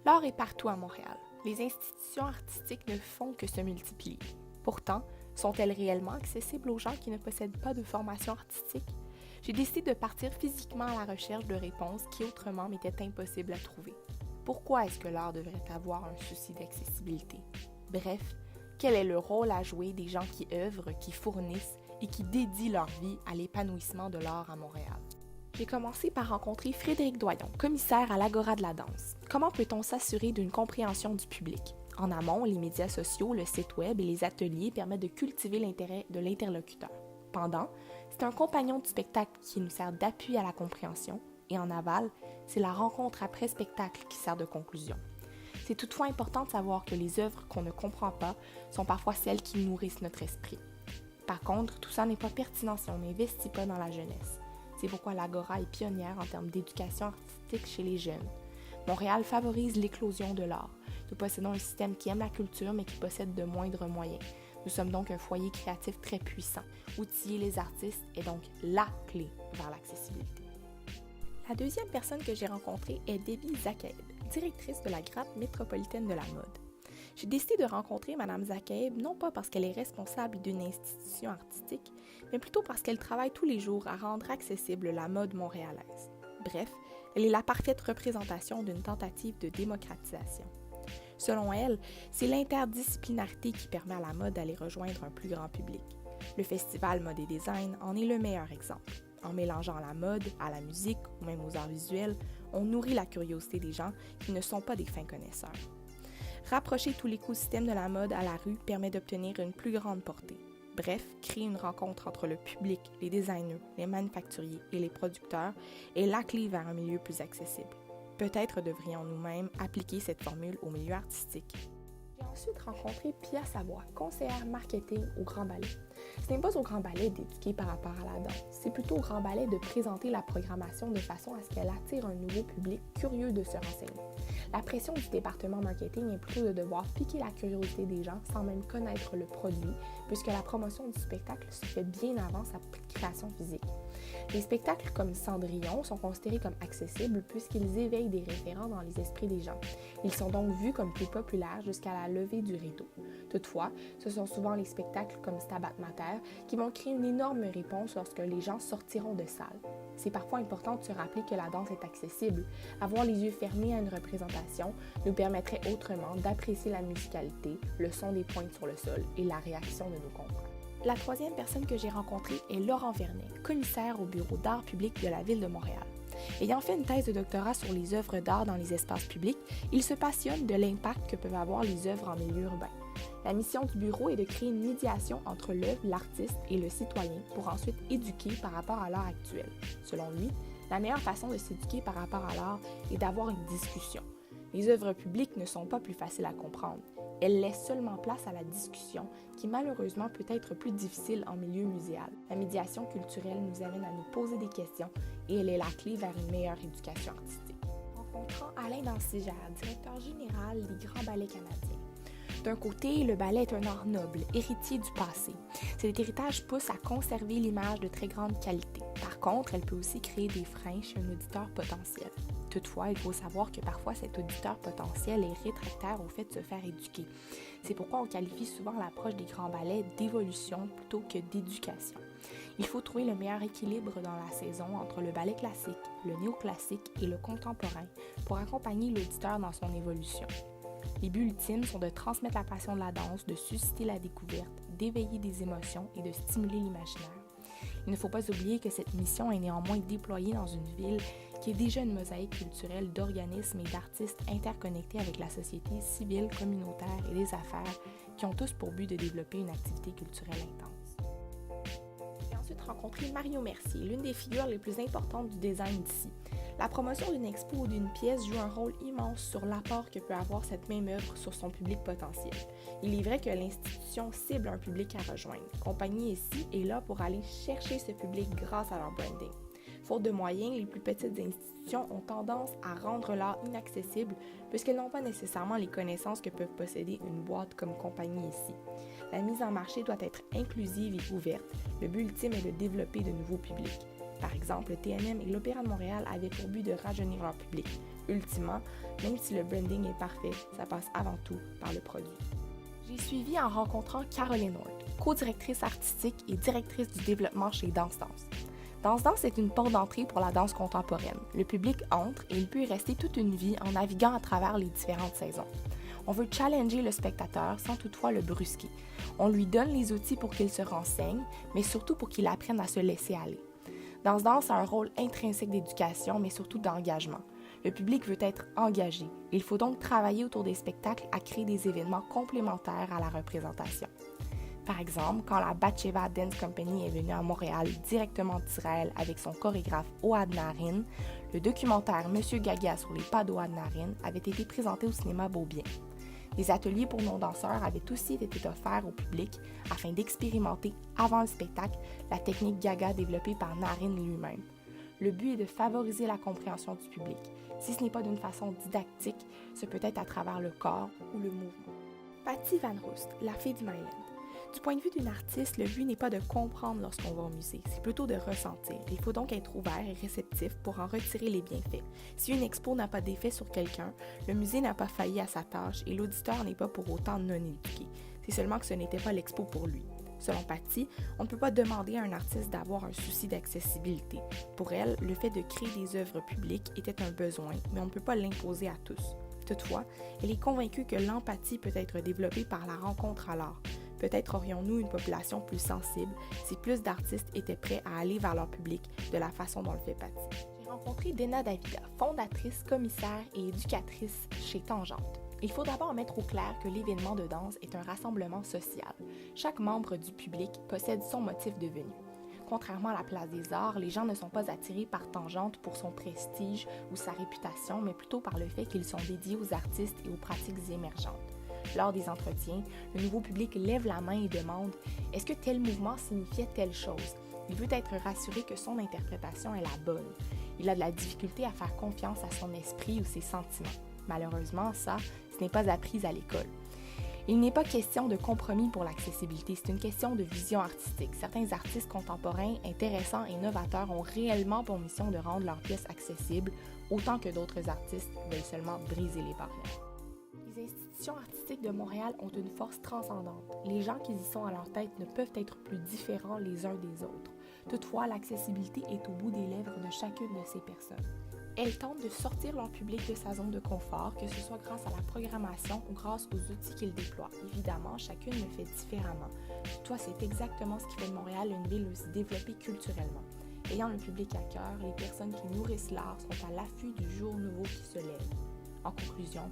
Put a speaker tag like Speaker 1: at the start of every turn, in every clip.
Speaker 1: L'art est partout à Montréal. Les institutions artistiques ne font que se multiplier. Pourtant, sont-elles réellement accessibles aux gens qui ne possèdent pas de formation artistique? J'ai décidé de partir physiquement à la recherche de réponses qui autrement m'étaient impossibles à trouver. Pourquoi est-ce que l'art devrait avoir un souci d'accessibilité? Bref, quel est le rôle à jouer des gens qui œuvrent, qui fournissent et qui dédient leur vie à l'épanouissement de l'art à Montréal? J'ai commencé par rencontrer Frédéric Doyon, commissaire à l'Agora de la danse. Comment peut-on s'assurer d'une compréhension du public? En amont, les médias sociaux, le site web et les ateliers permettent de cultiver l'intérêt de l'interlocuteur. Pendant, c'est un compagnon du spectacle qui nous sert d'appui à la compréhension. Et en aval, c'est la rencontre après spectacle qui sert de conclusion. C'est toutefois important de savoir que les œuvres qu'on ne comprend pas sont parfois celles qui nourrissent notre esprit. Par contre, tout ça n'est pas pertinent si on n'investit pas dans la jeunesse. C'est pourquoi l'Agora est pionnière en termes d'éducation artistique chez les jeunes. Montréal favorise l'éclosion de l'art. Nous possédons un système qui aime la culture mais qui possède de moindres moyens. Nous sommes donc un foyer créatif très puissant. Outiller les artistes est donc la clé vers l'accessibilité. La deuxième personne que j'ai rencontrée est Debbie Zakaeb, directrice de la grappe métropolitaine de la mode. J'ai décidé de rencontrer Mme Zakaeb non pas parce qu'elle est responsable d'une institution artistique, mais plutôt parce qu'elle travaille tous les jours à rendre accessible la mode montréalaise. Bref, elle est la parfaite représentation d'une tentative de démocratisation. Selon elle, c'est l'interdisciplinarité qui permet à la mode d'aller rejoindre un plus grand public. Le festival Mode et Design en est le meilleur exemple. En mélangeant la mode à la musique ou même aux arts visuels, on nourrit la curiosité des gens qui ne sont pas des fins connaisseurs. Rapprocher tout l'écosystème de la mode à la rue permet d'obtenir une plus grande portée. Bref, créer une rencontre entre le public, les designers, les manufacturiers et les producteurs est la clé vers un milieu plus accessible. Peut-être devrions-nous même appliquer cette formule au milieu artistique. J'ai ensuite rencontré Pia Savoie, conseillère marketing au Grand Ballet. Ce n'est pas au Grand Ballet d'éduquer par rapport à la danse, c'est plutôt au Grand Ballet de présenter la programmation de façon à ce qu'elle attire un nouveau public curieux de se renseigner. La pression du département marketing est plutôt de devoir piquer la curiosité des gens sans même connaître le produit, puisque la promotion du spectacle se fait bien avant sa création physique. Les spectacles comme Cendrillon sont considérés comme accessibles puisqu'ils éveillent des référents dans les esprits des gens. Ils sont donc vus comme plus populaires jusqu'à la levée du rideau. Toutefois, ce sont souvent les spectacles comme Stabat Mater qui vont créer une énorme réponse lorsque les gens sortiront de salle. C'est parfois important de se rappeler que la danse est accessible. Avoir les yeux fermés à une représentation nous permettrait autrement d'apprécier la musicalité, le son des pointes sur le sol et la réaction de nos confrères. La troisième personne que j'ai rencontrée est Laurent Vernet, commissaire au bureau d'art public de la Ville de Montréal. Ayant fait une thèse de doctorat sur les œuvres d'art dans les espaces publics, il se passionne de l'impact que peuvent avoir les œuvres en milieu urbain. La mission du bureau est de créer une médiation entre l'œuvre, l'artiste et le citoyen pour ensuite éduquer par rapport à l'art actuel. Selon lui, la meilleure façon de s'éduquer par rapport à l'art est d'avoir une discussion. Les œuvres publiques ne sont pas plus faciles à comprendre. Elles laissent seulement place à la discussion, qui malheureusement peut être plus difficile en milieu muséal. La médiation culturelle nous amène à nous poser des questions et elle est la clé vers une meilleure éducation artistique. Rencontrant Alain Dansigère, directeur général des Grands Ballets canadiens. D'un côté, le ballet est un art noble, héritier du passé. Cet héritage pousse à conserver l'image de très grande qualité. Par contre, elle peut aussi créer des freins chez un auditeur potentiel. Toutefois, il faut savoir que parfois cet auditeur potentiel est réfractaire au fait de se faire éduquer. C'est pourquoi on qualifie souvent l'approche des grands ballets d'évolution plutôt que d'éducation. Il faut trouver le meilleur équilibre dans la saison entre le ballet classique, le néoclassique et le contemporain pour accompagner l'auditeur dans son évolution. Les buts ultimes sont de transmettre la passion de la danse, de susciter la découverte, d'éveiller des émotions et de stimuler l'imaginaire. Il ne faut pas oublier que cette mission est néanmoins déployée dans une ville qui est déjà une mosaïque culturelle d'organismes et d'artistes interconnectés avec la société civile, communautaire et des affaires qui ont tous pour but de développer une activité culturelle intense. J'ai ensuite rencontré Mario Mercier, l'une des figures les plus importantes du design d'ici. La promotion d'une expo ou d'une pièce joue un rôle immense sur l'apport que peut avoir cette même œuvre sur son public potentiel. Il est vrai que l'institution cible un public à rejoindre. Compagnie ici est là pour aller chercher ce public grâce à leur branding. Faute de moyens, les plus petites institutions ont tendance à rendre l'art inaccessible puisqu'elles n'ont pas nécessairement les connaissances que peuvent posséder une boîte comme Compagnie ici. La mise en marché doit être inclusive et ouverte. Le but ultime est de développer de nouveaux publics. Par exemple, le TNM et l'Opéra de Montréal avaient pour but de rajeunir leur public. Ultimement, même si le branding est parfait, ça passe avant tout par le produit. J'ai suivi en rencontrant Caroline Ward, co-directrice artistique et directrice du développement chez Danse Danse. Danse Danse est une porte d'entrée pour la danse contemporaine. Le public entre et il peut y rester toute une vie en naviguant à travers les différentes saisons. On veut challenger le spectateur sans toutefois le brusquer. On lui donne les outils pour qu'il se renseigne, mais surtout pour qu'il apprenne à se laisser aller. Danse Danse a un rôle intrinsèque d'éducation, mais surtout d'engagement. Le public veut être engagé. Il faut donc travailler autour des spectacles à créer des événements complémentaires à la représentation. Par exemple, quand la Batsheva Dance Company est venue à Montréal directement d'Israël avec son chorégraphe Ohad Naharin, le documentaire Monsieur Gaga sur les pas d'Ohad Naharin avait été présenté au cinéma Beaubien. Des ateliers pour non-danseurs avaient aussi été offerts au public afin d'expérimenter, avant le spectacle, la technique Gaga développée par Naharin lui-même. Le but est de favoriser la compréhension du public. Si ce n'est pas d'une façon didactique, ce peut être à travers le corps ou le mouvement. Patty Van Roost, la fille du Maryland. Du point de vue d'une artiste, le but n'est pas de comprendre lorsqu'on va au musée, c'est plutôt de ressentir. Il faut donc être ouvert et réceptif pour en retirer les bienfaits. Si une expo n'a pas d'effet sur quelqu'un, le musée n'a pas failli à sa tâche et l'auditeur n'est pas pour autant non éduqué. C'est seulement que ce n'était pas l'expo pour lui. Selon Patty, on ne peut pas demander à un artiste d'avoir un souci d'accessibilité. Pour elle, le fait de créer des œuvres publiques était un besoin, mais on ne peut pas l'imposer à tous. Toutefois, elle est convaincue que l'empathie peut être développée par la rencontre à l'art. Peut-être aurions-nous une population plus sensible si plus d'artistes étaient prêts à aller vers leur public de la façon dont le fait Patty. J'ai rencontré Dena Davida, fondatrice, commissaire et éducatrice chez Tangente. Il faut d'abord mettre au clair que l'événement de danse est un rassemblement social. Chaque membre du public possède son motif de venue. Contrairement à la Place des Arts, les gens ne sont pas attirés par Tangente pour son prestige ou sa réputation, mais plutôt par le fait qu'ils sont dédiés aux artistes et aux pratiques émergentes. Lors des entretiens, le nouveau public lève la main et demande « Est-ce que tel mouvement signifiait telle chose ?» Il veut être rassuré que son interprétation est la bonne. Il a de la difficulté à faire confiance à son esprit ou ses sentiments. Malheureusement, ce n'est pas appris à l'école. Il n'est pas question de compromis pour l'accessibilité, c'est une question de vision artistique. Certains artistes contemporains, intéressants et novateurs ont réellement pour mission de rendre leurs pièces accessibles, autant que d'autres artistes veulent seulement briser les barrières. Les institutions artistiques de Montréal ont une force transcendante. Les gens qui y sont à leur tête ne peuvent être plus différents les uns des autres. Toutefois, l'accessibilité est au bout des lèvres de chacune de ces personnes. Elles tentent de sortir leur public de sa zone de confort, que ce soit grâce à la programmation ou grâce aux outils qu'ils déploient. Évidemment, chacune le fait différemment. Toutefois, c'est exactement ce qui fait de Montréal une ville aussi développée culturellement. Ayant le public à cœur, les personnes qui nourrissent l'art sont à l'affût du jour nouveau qui se lève. En conclusion,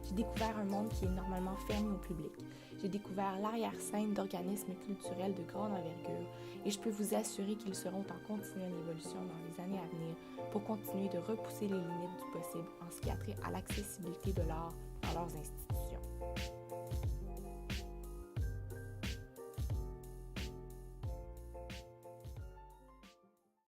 Speaker 1: j'ai découvert un monde qui est normalement fermé au public. J'ai découvert l'arrière-scène d'organismes culturels de grande envergure et je peux vous assurer qu'ils seront en continuelle évolution dans les années à venir pour continuer de repousser les limites du possible en ce qui a trait à l'accessibilité de l'art dans leurs institutions.